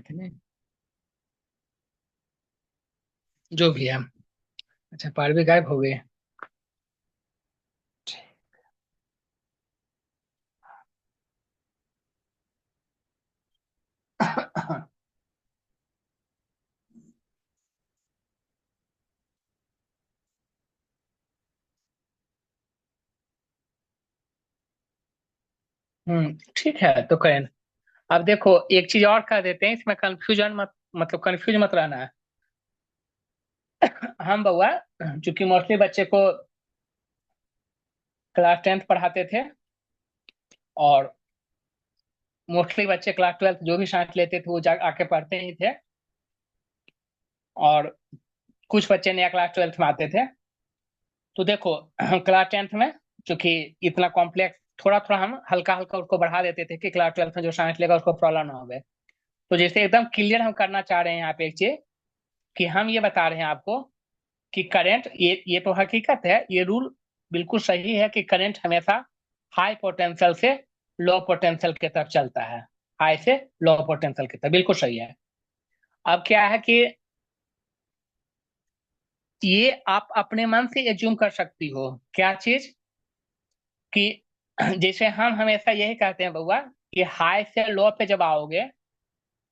थे नहीं, जो भी है। अच्छा, पारवी गायब हो गए। ठीक है तो करें। अब देखो, एक चीज और कर देते हैं, इसमें कंफ्यूजन मत, मतलब कंफ्यूज मत रहना है। हम बउआ, चूंकि मोस्टली बच्चे को क्लास 10th पढ़ाते थे, और मोस्टली बच्चे क्लास 12th जो भी साइंस लेते थे वो जा आके पढ़ते ही थे, और कुछ बच्चे नया क्लास 12th में आते थे। तो देखो, क्लास 10th में चूंकि इतना कॉम्प्लेक्स, थोड़ा थोड़ा हम हल्का हल्का उसको बढ़ा देते थे कि क्लास 12th में जो साइंस लेगा उसको प्रॉब्लम ना हो। तो जैसे एकदम क्लियर हम करना चाह रहे हैं यहाँ पे एक चीज, कि हम ये बता रहे हैं आपको कि करंट, ये तो हकीकत है, ये रूल बिल्कुल सही है कि करंट हमेशा हाई पोटेंशियल से लो पोटेंशियल की तरफ चलता है। हाई से लो पोटेंशियल की तरफ, बिल्कुल सही है। अब क्या है कि ये आप अपने मन से एज्यूम कर सकती हो, क्या चीज, कि जैसे हम हमेशा यही कहते हैं बउआ, कि हाई से लो पे जब आओगे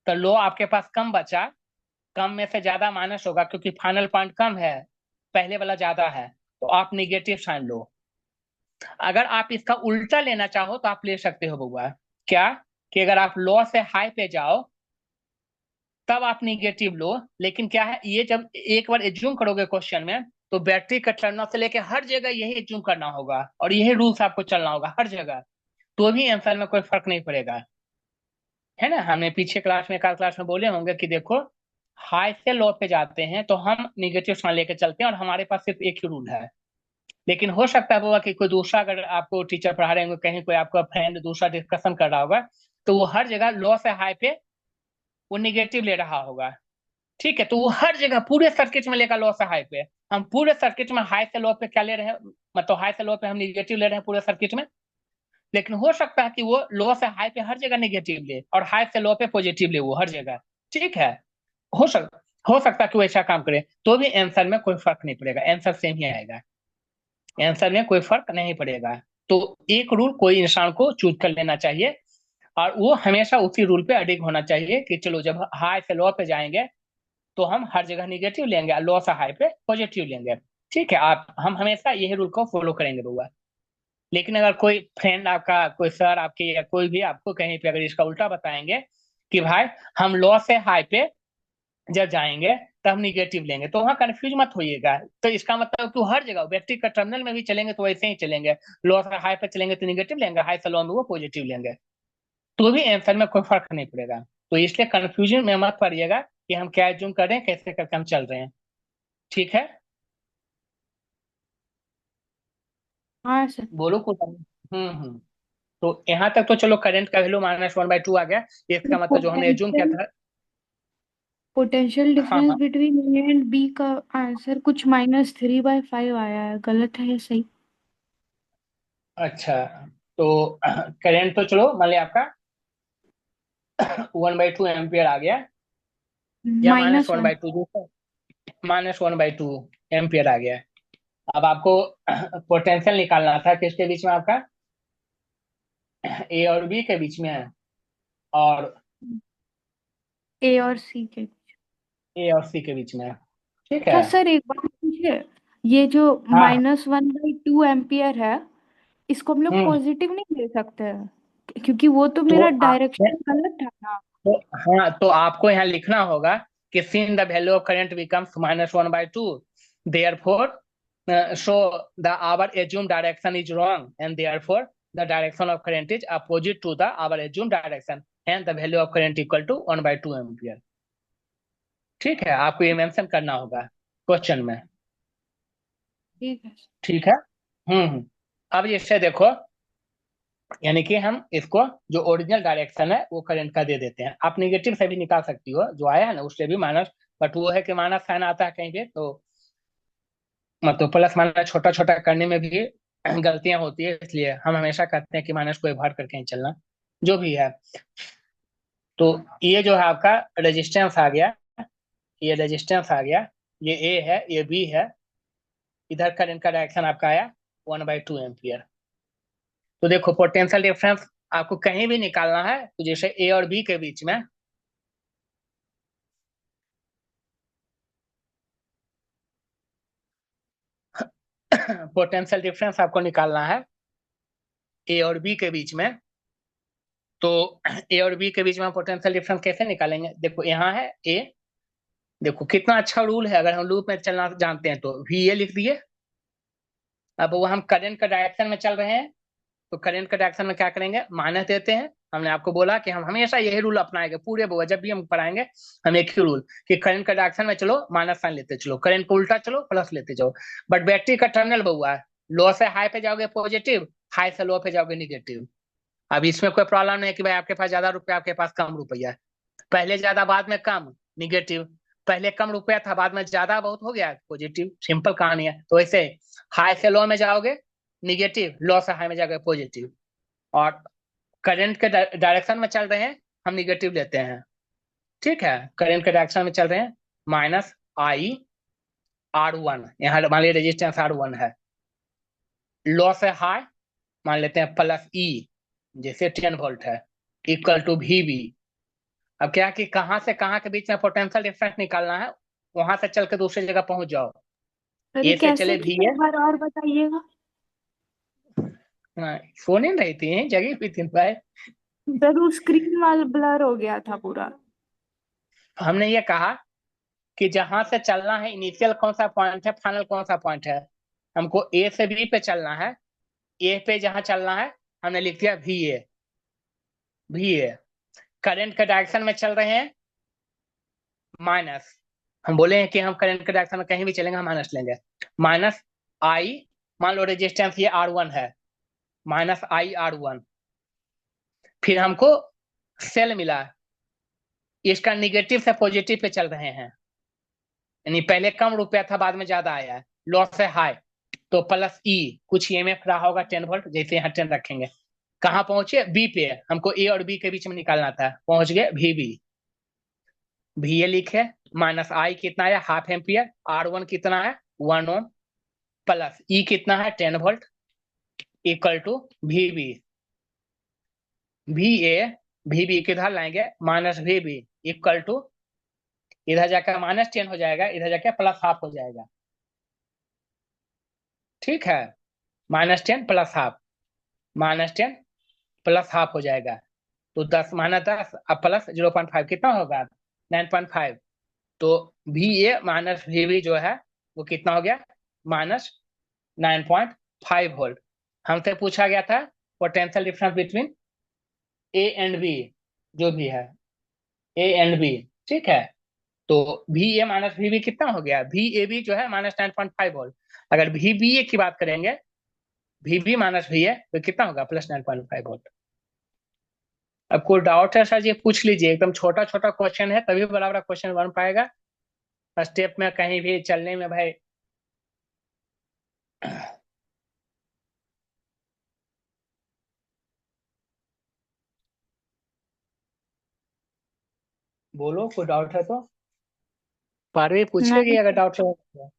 तो लो आपके पास कम बचा, कम में से ज्यादा माइनस होगा क्योंकि फाइनल पॉइंट कम है, पहले वाला ज्यादा है, तो आप निगेटिव साइन लो। अगर आप इसका उल्टा लेना चाहो तो आप ले सकते हो बउआ। क्या, कि अगर आप लो से हाई पे जाओ तब आप निगेटिव लो, लेकिन क्या है, ये जब एक बार एज्यूम करोगे क्वेश्चन में, तो बैटरी का टर्न से लेके हर जगह यही एज्यूम करना होगा और यही रूल्स आपको चलना होगा हर जगह, तो भी आंसर में कोई फर्क नहीं पड़ेगा। है ना, हमने पीछे क्लास में, कल क्लास में बोले होंगे कि देखो, हाई से लो पे जाते हैं तो हम निगेटिव साइन लेके चलते हैं और हमारे पास सिर्फ एक ही रूल है। लेकिन हो सकता है बाबा कि कोई दूसरा, अगर आपको टीचर पढ़ा रहे होंगे, कहीं कोई आपका फ्रेंड दूसरा डिस्कशन कर रहा होगा, तो वो हर जगह लो से हाई पे वो निगेटिव ले रहा होगा। ठीक है, तो वो हर जगह पूरे सर्किट में लेगा लो से हाई पे। हम पूरे सर्किट में हाई से लो पे क्या ले रहे हैं, मतलब हाई से लो पे हम निगेटिव ले रहे हैं पूरे सर्किट में। लेकिन हो सकता है कि वो लो से हाई पे हर जगह नेगेटिव ले और हाई से लो पे पॉजिटिव ले वो हर जगह। ठीक है, हो सकता हो सकता है कि वो ऐसा काम करे, तो भी आंसर में कोई फर्क नहीं पड़ेगा, आंसर सेम ही आएगा, आंसर में कोई फर्क नहीं पड़ेगा। तो एक रूल कोई इंसान को चूज कर लेना चाहिए, और वो हमेशा उसी रूल पे अडिग होना चाहिए कि चलो जब हाई से लो पे जाएंगे तो हम हर जगह निगेटिव लेंगे, लो से हाई पे पॉजिटिव लेंगे। ठीक है, आप हम हमेशा यही रूल को फॉलो करेंगे बउआ। लेकिन अगर कोई फ्रेंड आपका, कोई सर आपके, या कोई भी आपको कहीं पे अगर इसका उल्टा बताएंगे कि भाई हम लो से हाई पे जब जाएंगे तब हम निगेटिव लेंगे, तो वहां कंफ्यूज मत होइएगा। तो इसका मतलब कि वो हर जगह बैटरी का टर्मिनल में भी चलेंगे तो वैसे ही चलेंगे, लो से हाई पे चलेंगे तो निगेटिव लेंगे, हाई से लो में वो पॉजिटिव लेंगे, तो भी आंसर में कोई फर्क नहीं पड़ेगा। तो इसलिए कंफ्यूजन में मत पड़िएगा कि हम क्या जूम कर रहे हैं, कैसे करके हम चल रहे हैं। ठीक है, हाँ सर। बोलो कुछ। तो यहाँ तक तो चलो, करंट का वैल्यू -1/2 आ गया, इसका मतलब जो हमने एज्यूम किया पोटेंशियल था। पोटेंशियल हाँ डिफरेंस हाँ। बिटवीन ए एंड बी का आंसर कुछ -3/5 आया है, गलत है या सही? अच्छा, तो करंट तो चलो मान लिया आपका 1/2 एम्पियर आ गया, या minus one -1। By two -1/2 ampere आ गया। अब आपको पोटेंशियल निकालना था किसके बीच में, आपका ए और बी के बीच में है, और ए और सी के। ए और सी के बीच में है। ठीक है। अच्छा सर, एक बात पूछिए। ये जो हाँ। -1/2 एम्पियर है, इसको हम लोग हम्म। पॉजिटिव नहीं ले सकते हैं क्योंकि वो तो तो मेरा आपने, डायरेक्शन गलत था ना। तो हाँ, तो आपको यहाँ लिखना होगा कि since the value of current becomes -1/2, therefore so the our assumed direction is wrong, and therefore the direction of current is opposite to the our assumed direction, and the value of current equal to 1/2 ampere. ठीक है, आपको ये mention करना होगा question में। ठीक है। ठीक है। अब इससे देखो, यानी कि हम इसको जो ओरिजिनल डायरेक्शन है वो करंट का दे देते हैं। आप निगेटिव से भी निकाल सकती हो, जो आया है ना उससे भी माइनस, बट वो है कि माइनस साइन आता है कहीं पे, तो मतलब प्लस माइनस छोटा छोटा करने में भी गलतियां होती है, इसलिए हम हमेशा कहते हैं कि माइनस को इग्नोर करके ही चलना, जो भी है। तो ये जो है आपका रेजिस्टेंस आ गया, ये रेजिस्टेंस आ गया, ये ए है, ये बी है, इधर करंट का डायरेक्शन आपका आया 1/2 एम्पियर। तो देखो पोटेंशियल डिफरेंस आपको कहीं भी निकालना है तो जैसे ए और बी के बीच में पोटेंशियल डिफरेंस आपको निकालना है ए और बी के बीच में। तो ए और बी के बीच में पोटेंशियल डिफरेंस कैसे निकालेंगे? देखो यहाँ है ए, देखो कितना अच्छा रूल है, अगर हम लूप में चलना जानते हैं तो वी ए लिख दिए। अब वो हम करंट का डायरेक्शन में चल रहे हैं, तो करंट का डायरेक्शन में क्या करेंगे, माइनस देते हैं। हमने आपको बोला कि हम हमेशा यही रूल अपनाएंगे पूरे बुआ, जब भी हम पढ़ाएंगे हम एक ही रूल कि करंट का डायरेक्शन में चलो माइनस साइन लेते चलो, करंट को उल्टा चलो प्लस लेते जाओ। बट बैटरी का टर्मिनल बुआ है, लो से हाई पे जाओगे पॉजिटिव, हाई से लो पे जाओगे निगेटिव। अब इसमें कोई प्रॉब्लम नहीं है कि भाई आपके पास ज्यादा रुपया आपके पास कम रुपया है, पहले ज्यादा बाद में कम निगेटिव, पहले कम रुपया था बाद में ज्यादा बहुत हो गया पॉजिटिव, सिंपल कहानी है। तो ऐसे हाई से लो में जाओगे निगेटिव, लो से हाई में जाओगे पॉजिटिव। और करंट के डायरेक्शन में चल रहे हैं हम निगेटिव लेते हैं, ठीक है, करंट के डायरेक्शन में चल रहे हैं -I/R1, यहाँ मान लीजिए रेजिस्टेंस R1 है, लो से हाई मान लेते हैं +E, जैसे 10 वोल्ट है, इक्वल टू VB। अब क्या कि कहाँ से कहाँ के बीच में पोटेंशियल डिफरेंस निकालना है, वहां से चल के दूसरी जगह पहुंच जाओ। अरे ए से कैसे चले कि VA, एक बार और बताइएगा। हाँ, सो नहीं रही थी, जगी हुई थी भाई। सर वो स्क्रीन वाल ब्लर हो गया था पूरा। हमने ये कहा कि जहां से चलना है, इनिशियल कौन सा पॉइंट है, फाइनल कौन सा पॉइंट है, हमको ए से बी पे चलना है। ए पे जहां चलना है हमने लिख दिया VA। VA करंट के डायरेक्शन में चल रहे हैं माइनस, हम बोले हैं कि हम करंट के डायरेक्शन में कहीं भी चलेंगे हम माइनस लेंगे, -I, मान लो रेजिस्टेंस ये R1 है, -I/R1। फिर हमको सेल मिला, इसका निगेटिव से पॉजिटिव पे चल रहे हैं, यानी पहले कम रुपया था बाद में ज्यादा आया है, लॉस है हाई, तो +E, कुछ EMF रहा होगा 10 वोल्ट, जैसे यहाँ 10 रखेंगे। कहाँ पहुंचे? बी पे, हमको ए और बी के बीच में निकालना था, पहुंच गए VB। VA लिखे, -I कितना है 0.5 एम्पियर, R1 कितना है 1 ओम, प्लस E कितना है 10 volt, equal to VB। VA VB किधर लाएंगे, -VB, इक्वल टू, इधर जाकर -10 हो जाएगा, इधर जाकर +½ हो जाएगा, ठीक है, -10 +½ -10 +½ हो जाएगा। तो 10 -10 अब प्लस 0.5 कितना होगा 9.5। तो VA -VB जो है वो कितना हो गया -9.5 वोल्ट। हमसे पूछा गया था potential difference between A and B, जो भी है ए एंड बी, ठीक है। तो VA -VB कितना हो गया, VAB जो है -9.5 वोल्ट। अगर VBA की बात करेंगे, VB -VA तो कितना होगा +9.5 वोल्ट। अब कोई डाउट है सर जी पूछ लीजिए, एकदम छोटा छोटा क्वेश्चन है तभी बराबर क्वेश्चन बन पाएगा, स्टेप में कहीं भी चलने में भाई। बोलो कोई डाउट है तो, पारवी पूछेगी नहीं अगर सर। डाउट हो तो।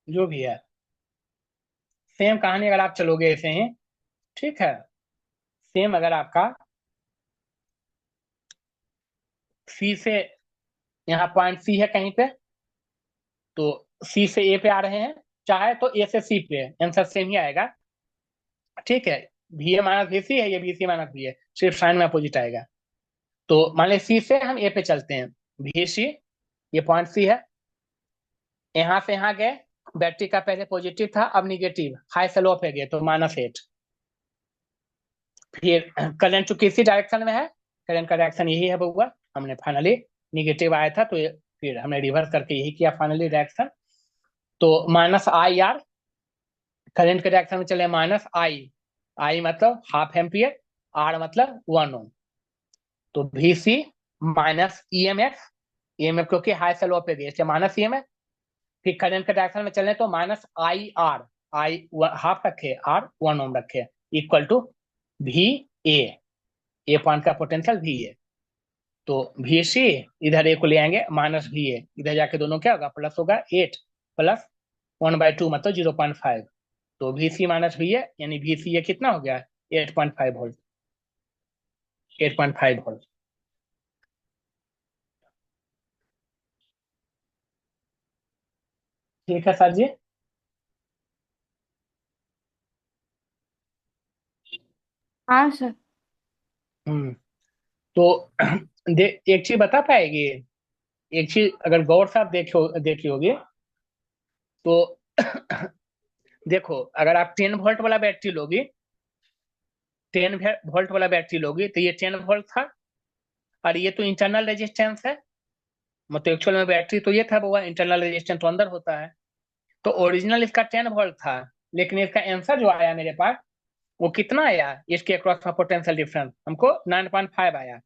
जो भी है सेम कहानी, अगर आप चलोगे ऐसे ही, ठीक है, सेम अगर आपका सी से, यहाँ पॉइंट सी है कहीं पे, तो सी से ए पे आ रहे हैं, चाहे तो ए से सी पे, आंसर सेम ही आएगा, ठीक है। VA -VC है, ये BC -B है, सिर्फ साइन में अपोजिट आएगा। तो मान लीजिए सी से हम ए पे चलते हैं, VC, ये पॉइंट सी है, यहाँ से यहाँ गए, बैटरी का पहले पॉजिटिव था अब निगेटिव, हाई से लो पे गए तो -8। फिर करंट चूंकि इसी डायरेक्शन में है, करंट का डायरेक्शन यही है बउआ, हमने फाइनली निगेटिव आया था तो फिर हमने रिवर्स करके यही किया फाइनली डायरेक्शन। तो -IR, करंट के डायरेक्शन में चले -I मतलब 0.5 एम्पियर, R मतलब 1 ओम। तो VC -EMF ईएमएफ क्योंकि हाई से लो पे गई इसलिए माइनस ईएमएफ। फिर करंट के डायरेक्शन में चलने तो minus I R, I half रखे, आर 1 ओम रखे, equal to V A, A point का पोटेंशियल वी ए। तो वी सी, इधर ए को ले आएंगे माइनस वी ए, इधर जाके दोनों क्या होगा, प्लस होगा 8 प्लस 1/2 मतलब 0.5। तो V C minus V A यानी वी सी ए कितना हो गया, 8.5 वोल्ट, 8.5 वोल्ट। ठीक है सर जी। हाँ सर। हम्म। तो एक चीज बता पाएगी, एक चीज अगर गौर से आप देखी होगी तो देखो अगर आप 10 वोल्ट वाला बैटरी लोगी, 10 वोल्ट वाला बैटरी लोगी तो ये 10 वोल्ट था, और ये तो इंटरनल रेजिस्टेंस है, मतलब एक्चुअल में बैटरी तो ये था वो, इंटरनल रेजिस्टेंस तो अंदर होता है। तो ओरिजिनल इसका 10 वोल्ट था, लेकिन इसका आंसर जो आया मेरे पास वो कितना आया, इसके अक्रॉस का पोटेंशियल डिफरेंस हमको 9.5 आया।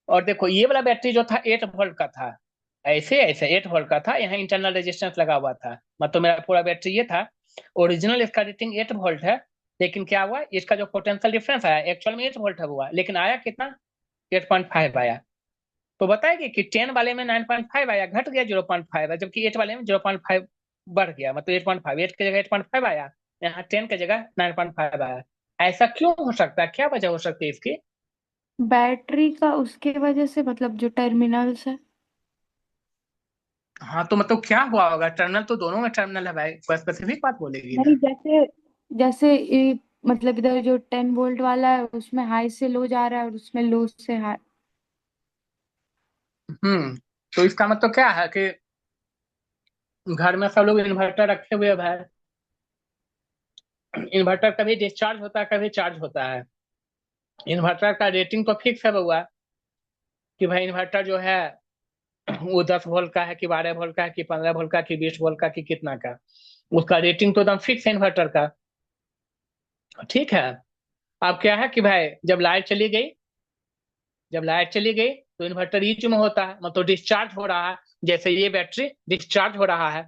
और देखो ये वाला बैटरी जो था 8 वोल्ट का था, ऐसे ऐसे 8 वोल्ट का था, यहाँ इंटरनल रेजिस्टेंस लगा हुआ था, मतलब मेरा पूरा बैटरी ये था। ओरिजिनल इसका रेटिंग 8 वोल्ट है, लेकिन क्या हुआ इसका जो पोटेंशियल डिफरेंस आया एक्चुअल में 8 वोल्ट है हुआ, लेकिन आया कितना, 8.5 आया। तो बताएगी कि 10 वाले में 9.5 आया, घट गया 0.5 है, जबकि 8 वाले में 0.5 बढ़ गया, मतलब 8.5, 8 की जगह 8.5 आया, यहाँ 10 की जगह 9.5 आया। ऐसा क्यों हो सकता है, क्या वजह हो सकती है इसकी? बैटरी का उसके वजह से, मतलब जो टर्मिनल्स है। हाँ तो मतलब क्या हुआ होगा, टर्मिनल तो दोनों में टर्मिनल है भाई, कोई स्पेसिफिक बात बोलेगी नहीं, ना। जैसे जैसे मतलब इधर जो 10 वोल्ट वाला है उसमें हाई से लो जा रहा है और उसमें लो से हाई। तो इसका मतलब क्या है कि घर में सब लोग इन्वर्टर रखे हुए हैं भाई, इन्वर्टर कभी डिस्चार्ज होता है कभी चार्ज होता है। इन्वर्टर का रेटिंग तो फिक्स है बउआ, कि भाई इन्वर्टर जो है वो 10 वोल्ट का है कि 12 वोल्ट का है कि 15 वोल्ट का कि 20 वोल्ट का कि कितना का, उसका रेटिंग तो एकदम फिक्स है इन्वर्टर का। ठीक है। अब क्या है कि भाई जब लाइट चली गई, जब लाइट चली गई तो इन्वर्टर ईच में होता है, मतलब डिस्चार्ज हो रहा है, जैसे ये बैटरी डिस्चार्ज हो रहा है,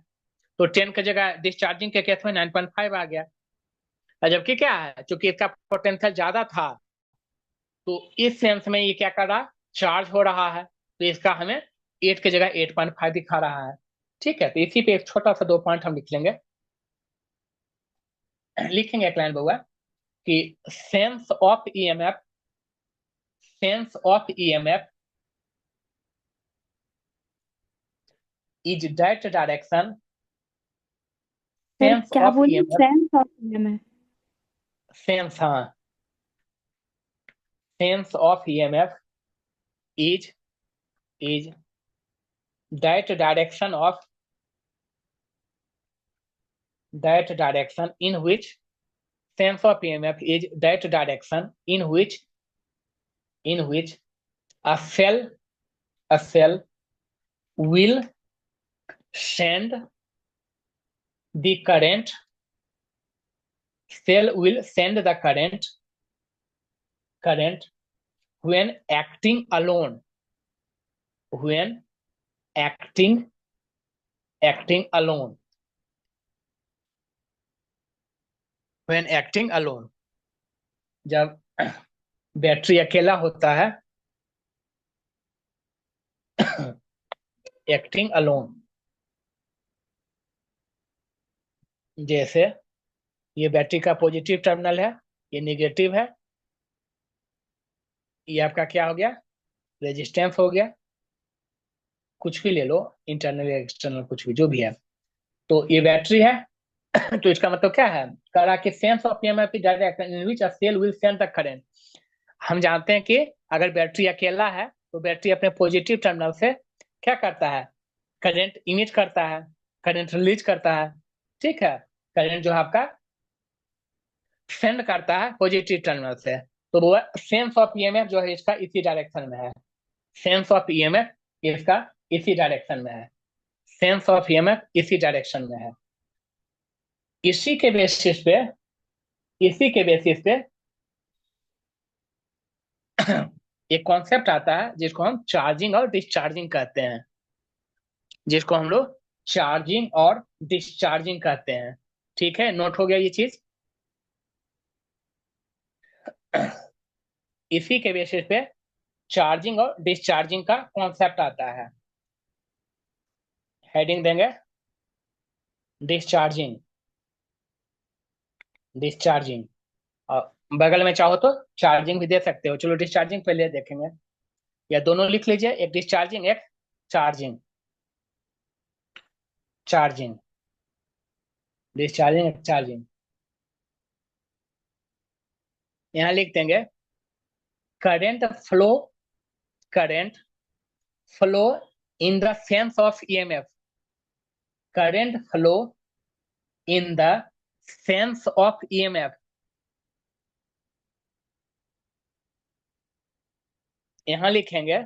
तो 10 की जगह डिस्चार्जिंग के केस में 9.5 आ गया। और जबकि क्या है, चूंकि इसका पोटेंशियल ज्यादा था, तो इस सेंस में ये क्या कर रहा, चार्ज हो रहा है, तो इसका हमें 8 की जगह 8.5 दिखा रहा है। ठीक है, तो इसी पे एक छोटा सा 2 पॉइंट हम लिख लेंगे, लिखेंगे एक लाइन बउआ, कि sense of EMF, sense of EMF is that direction, sir sense क्या ऑफ बोले, EMF, sense of EMF. Sense, हाँ, sense of EMF is is that direction of, that direction in which, sense of EMF is that direction in which a cell will send the current, cell will send the current when acting alone, when acting alone, when acting alone, जब battery अकेला होता है, acting alone, जैसे ये battery का positive terminal है, ये negative है, ये आपका क्या हो गया, रेजिस्टेंस हो गया, कुछ भी ले लो, इंटरनल या एक्सटर्नल कुछ भी जो भी है, तो ये बैटरी है। तो इसका मतलब क्या है, कह रहा कि sense of EMF is direct in which a cell will send the current. हम जानते हैं कि अगर बैटरी अकेला है तो बैटरी अपने पॉजिटिव टर्मिनल से क्या करता है, करंट इमिट करता है, करंट रिलीज करता है। ठीक है, करंट जो है आपका सेंड करता है पॉजिटिव टर्मिनल से, तो वो सेंस ऑफ ईएमएफ जो है इसका इसी डायरेक्शन में है, सेंस ऑफ ईएमएफ इसका इसी डायरेक्शन में है, सेंस ऑफ ईएमएफ इसी डायरेक्शन में है। इसी के बेसिस पे, इसी के बेसिस पे एक कॉन्सेप्ट आता है जिसको हम चार्जिंग और डिस्चार्जिंग कहते हैं, जिसको हम लोग चार्जिंग और डिस्चार्जिंग कहते हैं। ठीक है, नोट हो गया ये चीज। इसी के बेसिस पे चार्जिंग और डिस्चार्जिंग का कॉन्सेप्ट आता है। हेडिंग देंगे डिस्चार्जिंग, डिस्चार्जिंग, और बगल में चाहो तो चार्जिंग भी दे सकते हो। चलो डिस्चार्जिंग पहले देखेंगे, या दोनों लिख लीजिए, एक डिस्चार्जिंग एक चार्जिंग। चार्जिंग, डिस्चार्जिंग एक चार्जिंग। यहाँ लिख देंगे current flow, current flow in the sense of EMF, current flow in the sense of EMF. यहां लिखेंगे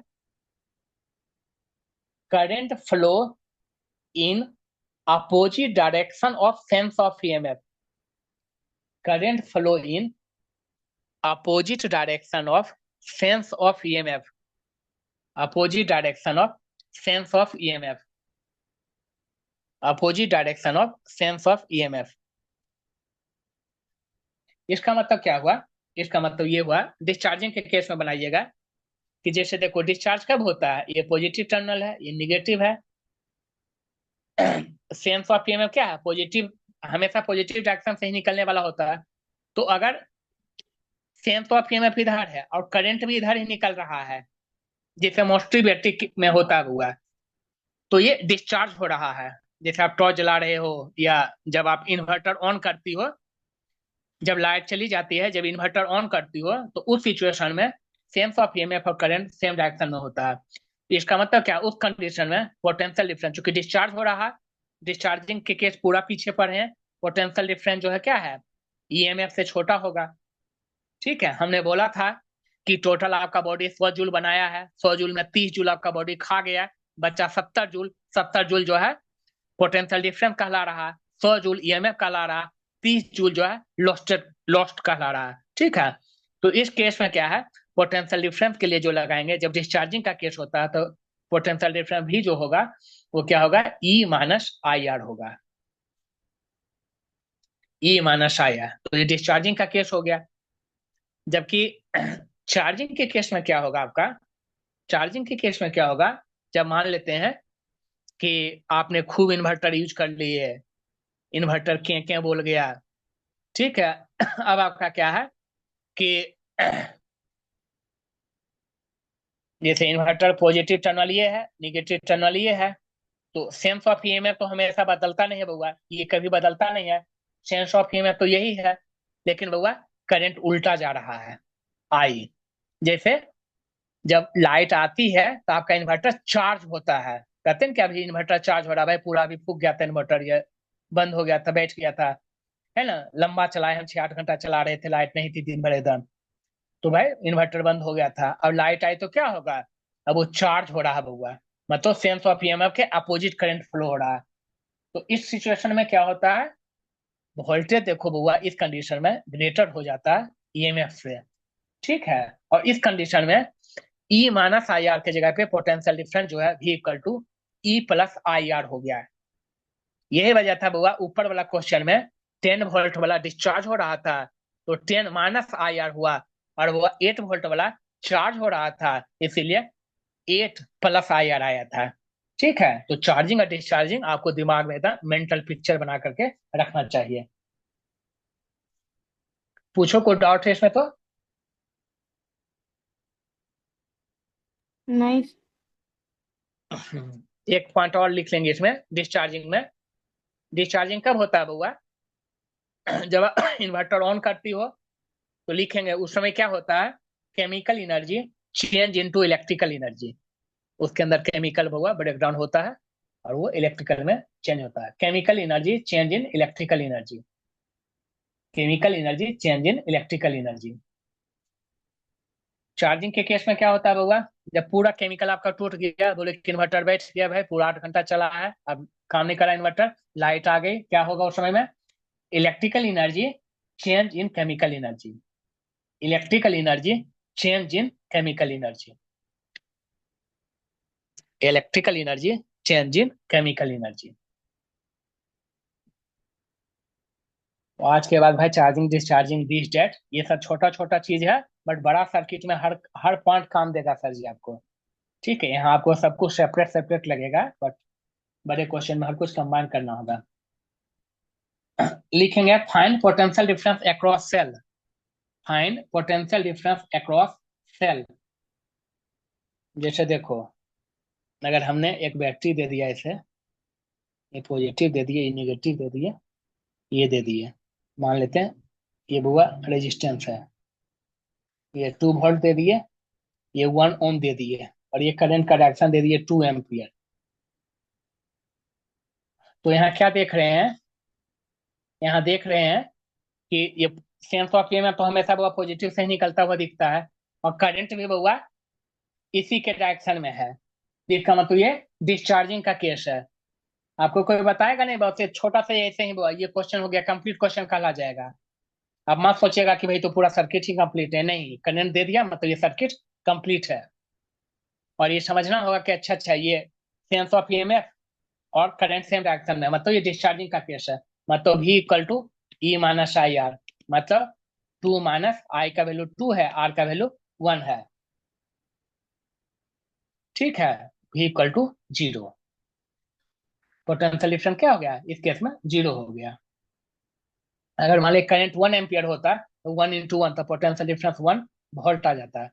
current flow in opposite direction of sense of EMF, current flow in opposite direction of sense of EMF, opposite direction of sense of EMF, opposite direction of sense of EMF. इसका मतलब क्या हुआ? इसका मतलब ये हुआ, डिस्चार्जिंग के case में बनाइएगा कि जैसे देखो डिस्चार्ज कब होता है, ये पॉजिटिव टर्मिनल है, ये निगेटिव है। सेंस ऑफ ईएमएफ क्या है? पॉजिटिव, हमेशा पॉजिटिव डायरेक्शन से ही निकलने वाला होता है। तो अगर सेंस ऑफ ईएमएफ इधर है और करंट भी इधर ही निकल रहा है, जैसे मोस्टली बैटरी में होता हुआ, तो ये डिस्चार्ज हो रहा है। जैसे आप टॉर्च जला रहे हो, या जब आप इन्वर्टर ऑन करती हो, जब लाइट चली जाती है, जब इन्वर्टर ऑन करती हो, तो उस सिचुएशन में सेंस ऑफ ईएमएफ और करंट सेम डायरेक्शन में होता है। तो इसका मतलब क्या, उस कंडीशन में पोटेंशियल डिफरेंस, चूंकि डिस्चार्ज हो रहा है, डिस्चार्जिंग के केस पूरा पीछे पर है, पोटेंशियल डिफरेंस जो है क्या है, ईएमएफ से छोटा होगा। ठीक है, हमने बोला था कि टोटल आपका बॉडी 100 जूल बनाया है, 100 जूल में 30 जूल आपका बॉडी खा गया, बच्चा 70 जूल, 70 जूल जो है पोटेंशियल डिफरेंस कहला रहा है, 100 जूल ईएमएफ कहला रहा है, 30 जूल जो है लॉस्ट, लॉस्ट कहला रहा है। ठीक है, तो इस केस में क्या है, पोटेंशियल डिफरेंस के लिए जो लगाएंगे, जब डिस्चार्जिंग का केस होता है, तो पोटेंशियल डिफरेंस भी जो होगा वो क्या होगा, ई माइनस आई आर होगा, ई माइनस आई आर। तो ये डिस्चार्जिंग का केस हो गया। जबकि चार्जिंग के केस में क्या होगा आपका, चार्जिंग के केस में क्या होगा, जब मान लेते हैं कि आपने खूब इन्वर्टर यूज कर लिए, इन्वर्टर क्या बोल गया, ठीक है। अब आपका क्या है कि जैसे इन्वर्टर पॉजिटिव टर्मिनल ये है, निगेटिव टर्मिनल ये है, तो सेंस ऑफ ईएमएफ तो हमेशा बदलता नहीं है बउआ, ये कभी बदलता नहीं है, सेंस ऑफ ईएमएफ तो यही है। लेकिन बउआ करंट उल्टा जा रहा है, आई, जैसे जब लाइट आती है तो आपका इन्वर्टर चार्ज होता है, कहते हैं कि अभी इन्वर्टर चार्ज हो रहा है, भाई पूरा अभी फूक गया था इन्वर्टर, ये बंद हो गया था, बैठ गया था, है ना, लंबा चलाए हम 6-8 घंटा चला रहे थे, लाइट नहीं थी दिन भर एकदम, तो भाई इन्वर्टर बंद हो गया था। अब लाइट आई तो क्या होगा, अब वो चार्ज हो रहा है बउआ, मतलब सेंस ऑफ ईएमएफ के अपोजिट करंट फ्लो हो रहा है। तो इस सिचुएशन में क्या होता है, वोल्टेज देखो बउआ इस कंडीशन में ग्रेटर हो जाता है ईएमएफ से। ठीक है, और इस कंडीशन में ई माइनस आई आर के जगह पे पोटेंशियल डिफरेंस जो है भी equal to E plus I R हो गया है। यही वजह था बुआ ऊपर वाला क्वेश्चन में 10 वोल्ट वाला डिस्चार्ज हो रहा था, तो 10 - IR हुआ, और वो 8 वोल्ट वाला चार्ज हो रहा था, इसीलिए 8 + IR आया था। ठीक है, तो चार्जिंग और डिस्चार्जिंग आपको दिमाग में एकदम मेंटल पिक्चर बना करके रखना चाहिए। पूछो कोई डाउट है इसमें तो। नहीं। एक पॉइंट और लिख लेंगे इसमें, डिस्चार्जिंग में, डिस्चार्जिंग कब होता है बउआ, जब इन्वर्टर ऑन करती हो तो लिखेंगे उस समय क्या होता है, chemical energy change into electrical energy, उसके अंदर केमिकल हुआ ब्रेकडाउन होता है और वो इलेक्ट्रिकल में चेंज होता है। Chemical energy change in electrical energy, chemical energy change in electrical energy. Charging के केस में क्या होता है बउआ, जब पूरा केमिकल आपका टूट गया, बोले कि इन्वर्टर बैठ गया भाई, पूरा 8 घंटा चला है, अब काम नहीं करा इन्वर्टर, लाइट आ गई, क्या होगा उस समय में, electrical energy change in chemical energy, electrical energy change in chemical energy. Electrical energy change in chemical energy. तो आज के बाद भाई चार्जिंग डिस्चार्जिंग दिस डेट ये सब छोटा छोटा चीज है, बट बड़ा सर्किट में हर हर पॉइंट काम देगा सर जी आपको। ठीक है, यहाँ आपको सब कुछ सेपरेट सेपरेट लगेगा, बट बड़े क्वेश्चन में हर कुछ कंबाइन करना होगा। लिखेंगे find potential difference across cell. Find potential difference across cell. जैसे देखो, अगर हमने एक बैटरी दे दिया इसे, ये पॉजिटिव दे दिए, ये निगेटिव दे दिए, ये दे दिए, मान लेते हैं ये बुआ रेजिस्टेंस है, ये 2 वोल्ट दे दिए, ये 1 ओम दे दिए, और ये करंट का डायरेक्शन दे दिए 2 एम्पियर। तो यहाँ क्या देख रहे हैं, यहाँ देख रहे हैं कि ये सेंस ऑफ ईएमएफ तो हमेशा बुआ पॉजिटिव से ही निकलता हुआ दिखता है, और करंट भी बुआ इसी के डायरेक्शन में है। इसका मतलब ये डिस्चार्जिंग का केस है। आपको कोई बताएगा नहीं, बहुत छोटा सा ऐसे ही बुआ ये क्वेश्चन हो गया, कंप्लीट क्वेश्चन कहला जाएगा। अब मत सोचिएगा कि भाई तो पूरा सर्किट ही कंप्लीट है, नहीं, करंट दे दिया मतलब ये सर्किट कंप्लीट है। और ये समझना होगा कि अच्छा अच्छा ये सेंस ऑफ ईएमएफ और करंट सेम डायरेक्शन में, मतलब ये डिस्चार्जिंग का केस है। मतलब V equal to E minus I R, मतलब 2 माइनस आई का वैल्यू 2 है, आर का वैल्यू 1 है। ठीक है, V equal to 0। Potential difference क्या हो गया इस केस में, 0 हो गया। अगर मान लीजिए करंट 1 एम्पियर होता तो 1 × 1 तो पोटेंशियल डिफरेंस 1 वोल्ट आ जाता है।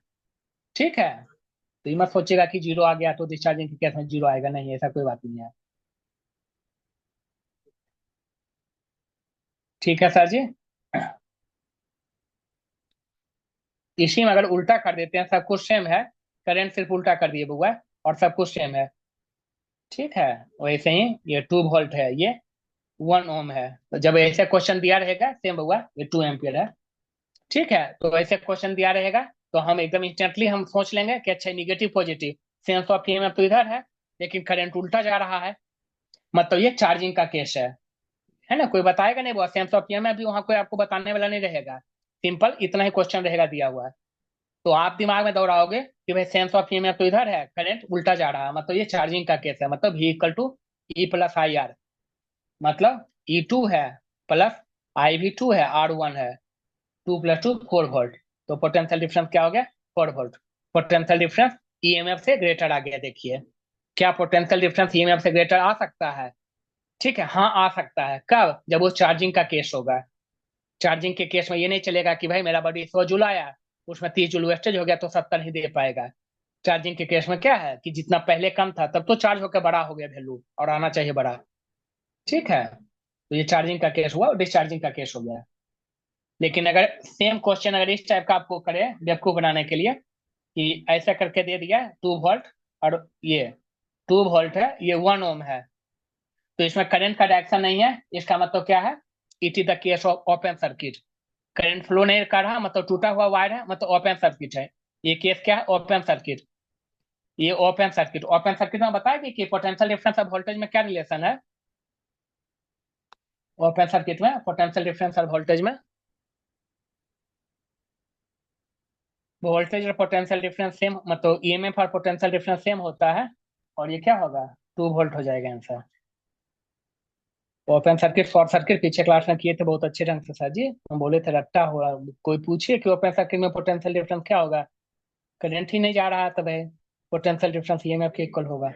ठीक है, तो ये मत सोचिएगा कि 0 आ गया तो डिस्चार्जिंग के केस में 0 आएगा, नहीं, ऐसा कोई बात नहीं है। ठीक है सर जी। इसी में अगर उल्टा कर देते हैं, सब कुछ सेम है, करंट सिर्फ उल्टा कर दिए बुआ, और सब कुछ सेम है। ठीक है, वैसे ही ये 2 वोल्ट है, ये 1 ओम है, तो जब ऐसे क्वेश्चन दिया रहेगा सेम बुआ, ये 2 एम्पियर है। ठीक है, तो ऐसे क्वेश्चन दिया रहेगा तो हम एकदम इंस्टेंटली हम सोच लेंगे कि अच्छा negative positive, sense of EMF तो इधर है, लेकिन करंट उल्टा जा रहा है, मतलब ये चार्जिंग का केस है ना। कोई बताएगा नहीं, बहुत सेंस ऑफ ईएमएफ भी वहां कोई आपको बताने वाला नहीं रहेगा, सिंपल इतना ही क्वेश्चन रहेगा दिया हुआ है। तो आप दिमाग में दोहराओगे कि भाई सेंस ऑफ ईएमएफ तो इधर है, करंट उल्टा जा रहा है, मतलब ये चार्जिंग का केस है, मतलब V equal to E plus I R, मतलब E2 है प्लस आई भी 2 है, R1 है, 2 + 2 4 वोल्ट। तो पोटेंशियल डिफरेंस क्या हो गया, 4 वोल्ट। पोटेंशियल डिफरेंस ईएमएफ से ग्रेटर आ गया। देखिए, क्या पोटेंशियल डिफरेंस ईएमएफ से ग्रेटर आ सकता है? ठीक है, हाँ आ सकता है। कब? जब वो चार्जिंग का केस होगा। चार्जिंग के केस में ये नहीं चलेगा कि भाई मेरा बॉडी 100 जूल आया, उसमें 30 जूल वेस्टेज हो गया तो 70 ही दे पाएगा। चार्जिंग के केस में क्या है कि जितना पहले कम था तब तो चार्ज होकर बड़ा हो गया वैल्यू, और आना चाहिए बड़ा। ठीक है, तो ये चार्जिंग का केस हुआ और डिस्चार्जिंग का केस हो गया। लेकिन अगर सेम क्वेश्चन अगर इस टाइप का आपको करे बेवकूफ बनाने के लिए, कि ऐसा करके दे दिया 2 वोल्ट, और ये 2 वोल्ट है, ये 1 ओम है, तो इसमें करंट का डायरेक्शन नहीं है, इसका मतलब क्या है, it is the case of open circuit. Current flow नहीं कर रहा, मतलब टूटा हुआ वायर है, मतलब ओपन सर्किट है। ये केस क्या है, ओपन सर्किट। ये ओपन सर्किट, ओपन सर्किट में बताया कि पोटेंशियल डिफरेंस और वोल्टेज में क्या रिलेशन है। ओपन सर्किट में पोटेंशियल डिफरेंस और वोल्टेज में, वोल्टेज और पोटेंशियल डिफरेंस सेम, मतलब ईएमएफ और पोटेंशियल डिफरेंस सेम होता है, और ये क्या होगा, 2 वोल्ट हो जाएगा answer. Open circuit short circuit पीछे क्लास में किए थे बहुत अच्छे ढंग से सर जी, हम बोले थे रट्टा हुआ। कोई पूछिए कि ओपन सर्किट में पोटेंशियल डिफरेंस क्या होगा, करंट ही नहीं जा रहा है, तब है पोटेंशियल डिफरेंस ईएमएफ के इक्वल होगा।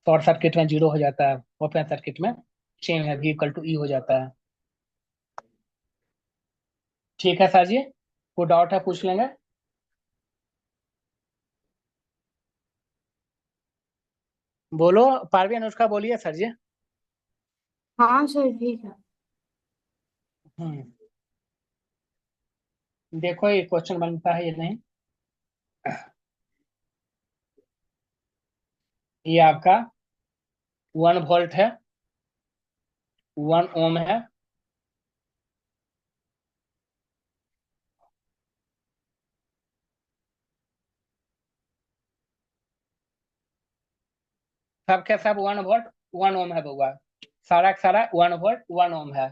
शॉर्ट सर्किट में 0 हो जाता है, ओपन सर्किट में सेम है, V इक्वल टू E हो जाता है। ठीक है सर जी, कोई डाउट है पूछ लेंगे। बोलो पारवी अनुष्का, बोलिए सर जी। हाँ सर ठीक है। हम्म, देखो ये क्वेश्चन बनता है या नहीं। ये आपका 1 वोल्ट है, 1 ओम है, सब के सब 1 वोल्ट 1 ओम है बउआ, सारा का सारा 1 वोल्ट 1 ओम है।